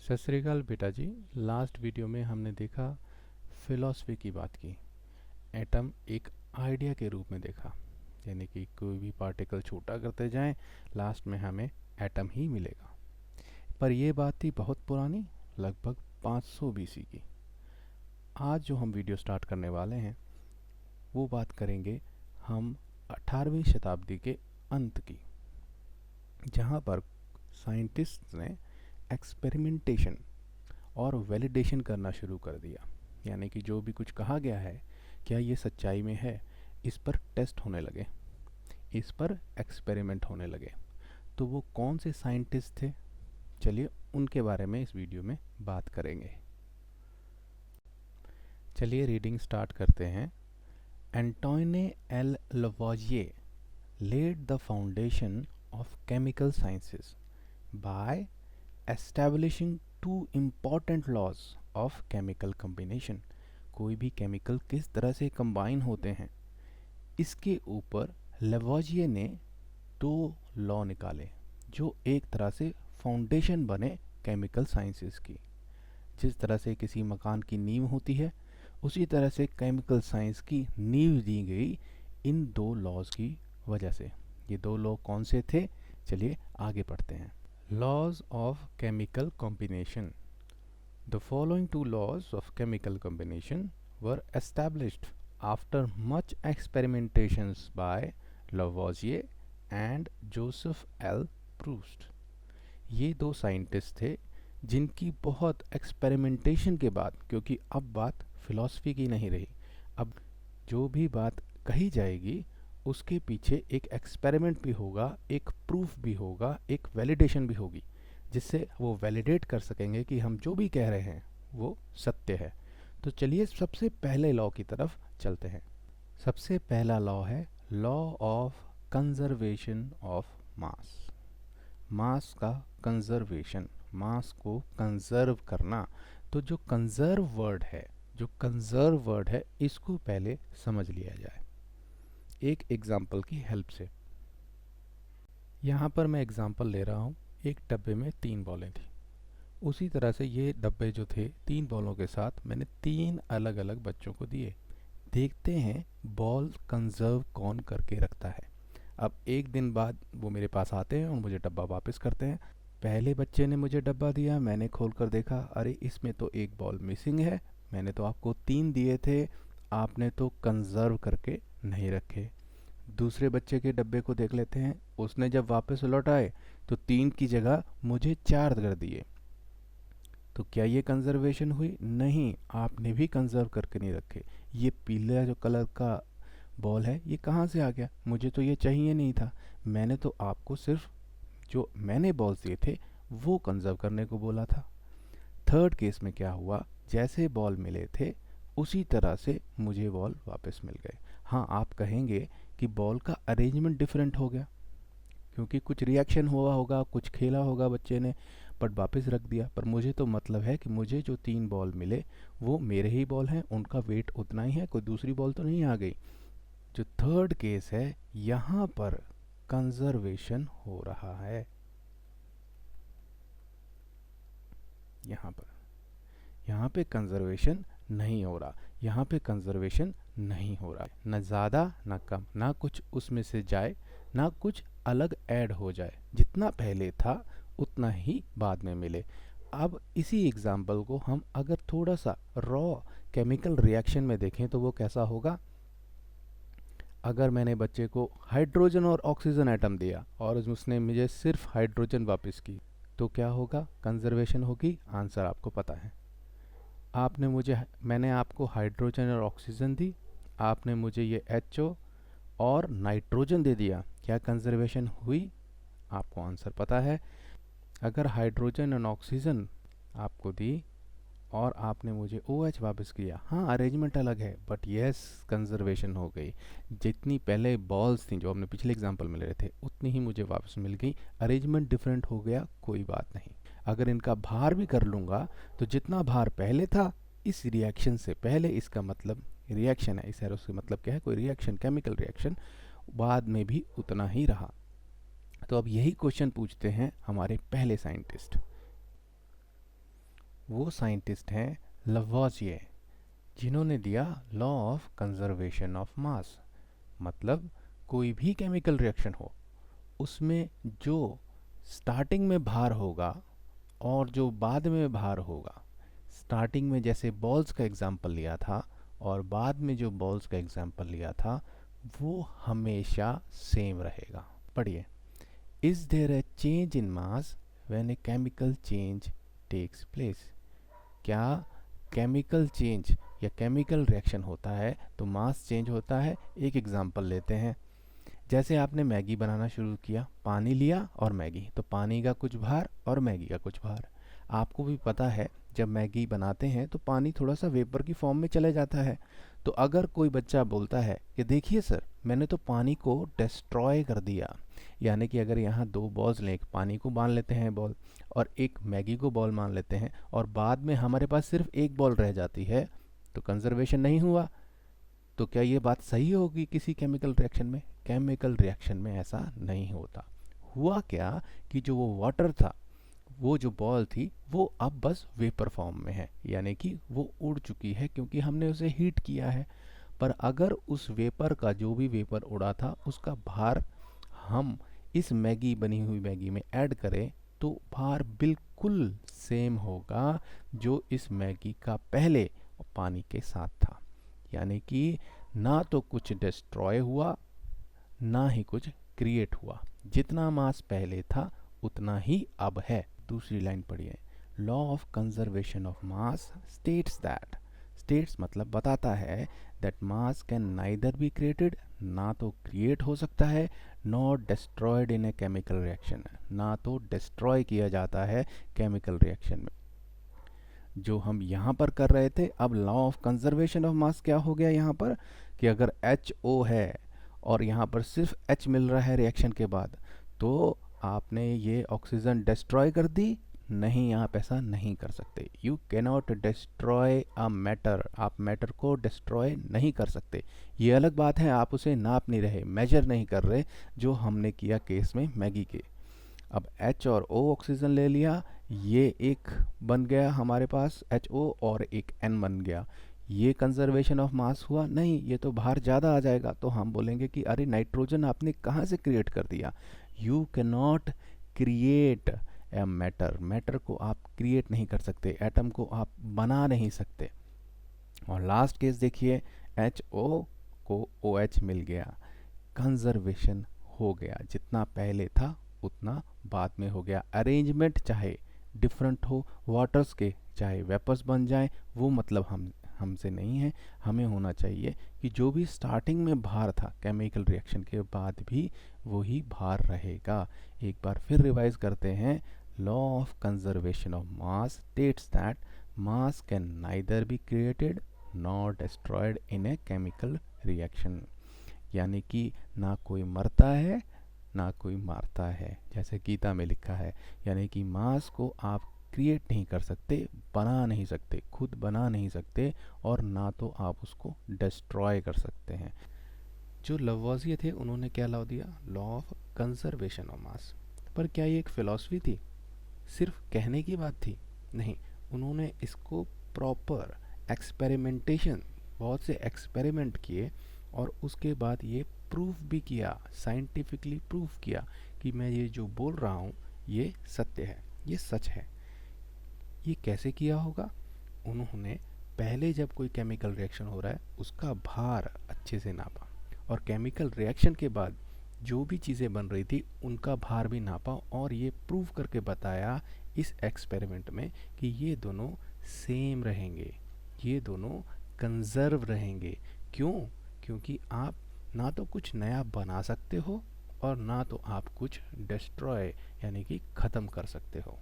सत श्री अकाल बेटा जी। लास्ट वीडियो में हमने देखा फिलॉसफी की बात की। एटम एक आइडिया के रूप में देखा, यानी कि कोई भी पार्टिकल छोटा करते जाएं, लास्ट में हमें एटम ही मिलेगा। पर यह बात थी बहुत पुरानी, लगभग 500 बीसी की। आज जो हम वीडियो स्टार्ट करने वाले हैं वो बात करेंगे हम 18वीं शताब्दी के अंत की, जहाँ पर साइंटिस्ट ने एक्सपेरिमेंटेशन और वैलिडेशन करना शुरू कर दिया। यानी कि जो भी कुछ कहा गया है, क्या ये सच्चाई में है, इस पर टेस्ट होने लगे, इस पर एक्सपेरिमेंट होने लगे। तो वो कौन से साइंटिस्ट थे, चलिए उनके बारे में इस वीडियो में बात करेंगे। चलिए रीडिंग स्टार्ट करते हैं। एंटोine L लवोजिए laid the foundation of chemical sciences by establishing two important laws of chemical combination। कोई भी केमिकल किस तरह से कंबाइन होते हैं, इसके ऊपर लेवोजिए ने दो लॉ निकाले जो एक तरह से फाउंडेशन बने केमिकल साइंसेस की। जिस तरह से किसी मकान की नींव होती है, उसी तरह से केमिकल साइंस की नींव दी गई इन दो लॉज की वजह से। ये दो लॉ कौन से थे, चलिए आगे पढ़ते हैं। Laws of chemical combination. The following two laws of chemical combination were established after much experimentations by Lavoisier and Joseph L Proust. ये दो साइंटिस्ट थे जिनकी बहुत एक्सपेरिमेंटेशन के बाद, क्योंकि अब बात फिलॉसफी की नहीं रही, अब जो भी बात कही जाएगी उसके पीछे एक एक्सपेरिमेंट भी होगा, एक प्रूफ भी होगा, एक वैलिडेशन भी होगी, जिससे वो वैलिडेट कर सकेंगे कि हम जो भी कह रहे हैं वो सत्य है। तो चलिए सबसे पहले लॉ की तरफ चलते हैं। सबसे पहला लॉ है law of conservation of mass. Mass का कंजर्वेशन, मास को कंजर्व करना। तो जो कंजर्व वर्ड है इसको पहले समझ लिया जाए एक एग्जाम्पल की हेल्प से। यहाँ पर मैं एग्जाम्पल ले रहा हूँ, एक डब्बे में 3 बॉलें थी। उसी तरह से ये डब्बे जो थे 3 बॉलों के साथ मैंने 3 अलग अलग बच्चों को दिए। देखते हैं बॉल कंजर्व कौन करके रखता है। अब एक दिन बाद वो मेरे पास आते हैं और मुझे डब्बा वापस करते हैं। पहले बच्चे ने मुझे डब्बा दिया, मैंने खोल कर देखा, अरे इसमें तो एक बॉल मिसिंग है, मैंने तो आपको 3 दिए थे, आपने तो कंजर्व करके नहीं रखे। दूसरे बच्चे के डब्बे को देख लेते हैं, उसने जब वापस लौटाए तो 3 की जगह मुझे 4 कर दिए। तो क्या ये कंजर्वेशन हुई? नहीं, आपने भी कंजर्व करके नहीं रखे। ये पीला जो कलर का बॉल है ये कहाँ से आ गया? मुझे तो ये चाहिए नहीं था, मैंने तो आपको सिर्फ जो मैंने बॉल्स दिए थे वो कंजर्व करने को बोला था। थर्ड केस में क्या हुआ, जैसे बॉल मिले थे उसी तरह से मुझे बॉल वापस मिल गए। हाँ, आप कहेंगे कि बॉल का अरेंजमेंट डिफरेंट हो गया, क्योंकि कुछ रिएक्शन हुआ होगा, कुछ खेला होगा बच्चे ने, बट वापस रख दिया। पर मुझे तो मतलब है कि मुझे जो 3 बॉल मिले वो मेरे ही बॉल हैं, उनका वेट उतना ही है, कोई दूसरी बॉल तो नहीं आ गई। जो थर्ड केस है, यहाँ पर कंजर्वेशन हो रहा है। यहाँ पे कंजर्वेशन नहीं हो रहा, यहाँ पे कंजर्वेशन नहीं हो रहा है। न ज़्यादा न कम, ना कुछ उसमें से जाए ना कुछ अलग ऐड हो जाए। जितना पहले था उतना ही बाद में मिले। अब इसी एग्जाम्पल को हम अगर थोड़ा सा रॉ केमिकल रिएक्शन में देखें तो वो कैसा होगा। अगर मैंने बच्चे को हाइड्रोजन और ऑक्सीजन एटम दिया और उसने मुझे सिर्फ हाइड्रोजन वापस की, तो क्या होगा? कंजर्वेशन होगी। आंसर आपको पता है। मैंने आपको हाइड्रोजन और ऑक्सीजन दी, आपने मुझे ये HO और नाइट्रोजन दे दिया, क्या कंजर्वेशन हुई? आपको आंसर पता है। अगर हाइड्रोजन और ऑक्सीजन आपको दी और आपने मुझे OH वापस किया, हाँ अरेंजमेंट अलग है, बट यस कंजर्वेशन हो गई। जितनी पहले बॉल्स थी जो हमने पिछले एग्जांपल में ले रहे थे उतनी ही मुझे वापस मिल गई। अरेंजमेंट डिफरेंट हो गया, कोई बात नहीं। अगर इनका भार भी कर लूँगा तो जितना भार पहले था इस रिएक्शन से पहले, इसका मतलब रिएक्शन है, इस एरो से मतलब क्या है, कोई रिएक्शन, केमिकल रिएक्शन, बाद में भी उतना ही रहा। तो अब यही क्वेश्चन पूछते हैं हमारे पहले साइंटिस्ट। वो साइंटिस्ट हैं लवॉजिए, जिन्होंने दिया लॉ ऑफ कंजर्वेशन ऑफ मास। मतलब कोई भी केमिकल रिएक्शन हो, उसमें जो स्टार्टिंग में भार होगा और जो बाद में भार होगा, स्टार्टिंग में जैसे बॉल्स का एग्जांपल लिया था और बाद में जो बॉल्स का एग्जांपल लिया था, वो हमेशा सेम रहेगा। पढ़िए, is there a change in mass when a chemical change takes place. क्या केमिकल चेंज या केमिकल रिएक्शन होता है तो मास चेंज होता है? एक एग्जांपल लेते हैं। जैसे आपने मैगी बनाना शुरू किया, पानी लिया और मैगी, तो पानी का कुछ भार और मैगी का कुछ भार। आपको भी पता है जब मैगी बनाते हैं तो पानी थोड़ा सा वेपर की फॉर्म में चले जाता है। तो अगर कोई बच्चा बोलता है कि देखिए सर, मैंने तो पानी को डिस्ट्रॉय कर दिया, यानी कि अगर यहाँ दो बॉल्स लें, एक पानी को मान लेते हैं बॉल और एक मैगी को बॉल मान लेते हैं, और बाद में हमारे पास सिर्फ एक बॉल रह जाती है, तो कंजर्वेशन नहीं हुआ। तो क्या ये बात सही होगी किसी केमिकल रिएक्शन में? केमिकल रिएक्शन में ऐसा नहीं होता। हुआ क्या कि जो वो वाटर था, वो जो बॉल थी, वो अब बस वेपर फॉर्म में है, यानी कि वो उड़ चुकी है क्योंकि हमने उसे हीट किया है। पर अगर उस वेपर का, जो भी वेपर उड़ा था, उसका भार हम इस मैगी, बनी हुई मैगी में ऐड करें, तो भार बिल्कुल सेम होगा जो इस मैगी का पहले पानी के साथ था। यानी कि ना तो कुछ डिस्ट्रॉय हुआ, ना ही कुछ क्रिएट हुआ। जितना मास पहले था उतना ही अब है। दूसरी लाइन पढ़िए, law of conservation of mass states that, states मतलब बताता है, that mass can neither be created, ना तो क्रिएट हो सकता है, not destroyed in a chemical reaction, ना तो डिस्ट्रॉय किया जाता है केमिकल रिएक्शन में। जो हम यहाँ पर कर रहे थे, अब लॉ ऑफ कंजर्वेशन ऑफ मास क्या हो गया यहाँ पर, कि अगर HO है और यहाँ पर सिर्फ H मिल रहा है रिएक्शन के बाद, तो आपने ये ऑक्सीजन डिस्ट्रॉय कर दी? नहीं, आप ऐसा नहीं कर सकते। You cannot destroy a matter, आप मैटर को डिस्ट्रॉय नहीं कर सकते। ये अलग बात है, आप उसे नाप नहीं रहे, मेजर नहीं कर रहे, जो हमने किया केस में मैगी के। अब H और O ऑक्सीजन ले लिया, ये एक बन गया हमारे पास HO और एक N बन गया। ये कंजर्वेशन ऑफ मास हुआ? नहीं, ये तो बाहर ज़्यादा आ जाएगा। तो हम बोलेंगे कि अरे नाइट्रोजन आपने कहाँ से क्रिएट कर दिया? You can not create a matter, matter को आप क्रिएट नहीं कर सकते, एटम को आप बना नहीं सकते। और लास्ट केस देखिए, HO को OH मिल गया, कंजर्वेशन हो गया, जितना पहले था उतना बाद में हो गया। अरेंजमेंट चाहे डिफरेंट हो, वाटर्स के चाहे वेपर्स बन जाएं, वो मतलब हमसे नहीं है। हमें होना चाहिए कि जो भी स्टार्टिंग में भार था केमिकल रिएक्शन के बाद भी वही भार रहेगा। एक बार फिर रिवाइज करते हैं, law of conservation of mass states that mass can neither be created nor destroyed in a chemical reaction. यानी कि ना कोई मरता है ना कोई मारता है, जैसे गीता में लिखा है। यानी कि मास को आप क्रिएट नहीं कर सकते, बना नहीं सकते, खुद बना नहीं सकते, और ना तो आप उसको डिस्ट्रॉय कर सकते हैं। जो लवॉजिए थे, उन्होंने क्या लॉ दिया? लॉ ऑफ कंजर्वेशन ऑफ मास। पर क्या ये एक फिलॉसफी थी? सिर्फ कहने की बात थी? नहीं, उन्होंने इसको प्रॉपर एक्सपेरिमेंटेशन, बहुत से एक्सपेरिमेंट किए और उसके बाद ये प्रूफ भी किया, साइंटिफिकली प्रूफ किया कि मैं ये जो बोल रहा हूँ ये सत्य है, ये सच है। ये कैसे किया होगा? उन्होंने पहले जब कोई केमिकल रिएक्शन हो रहा है उसका भार अच्छे से नापा, और केमिकल रिएक्शन के बाद जो भी चीज़ें बन रही थी उनका भार भी नापा, और ये प्रूव करके बताया इस एक्सपेरिमेंट में कि ये दोनों सेम रहेंगे, ये दोनों कंजर्व रहेंगे। क्यों? क्योंकि आप ना तो कुछ नया बना सकते हो और ना तो आप कुछ डिस्ट्रॉय यानी कि ख़त्म कर सकते हो।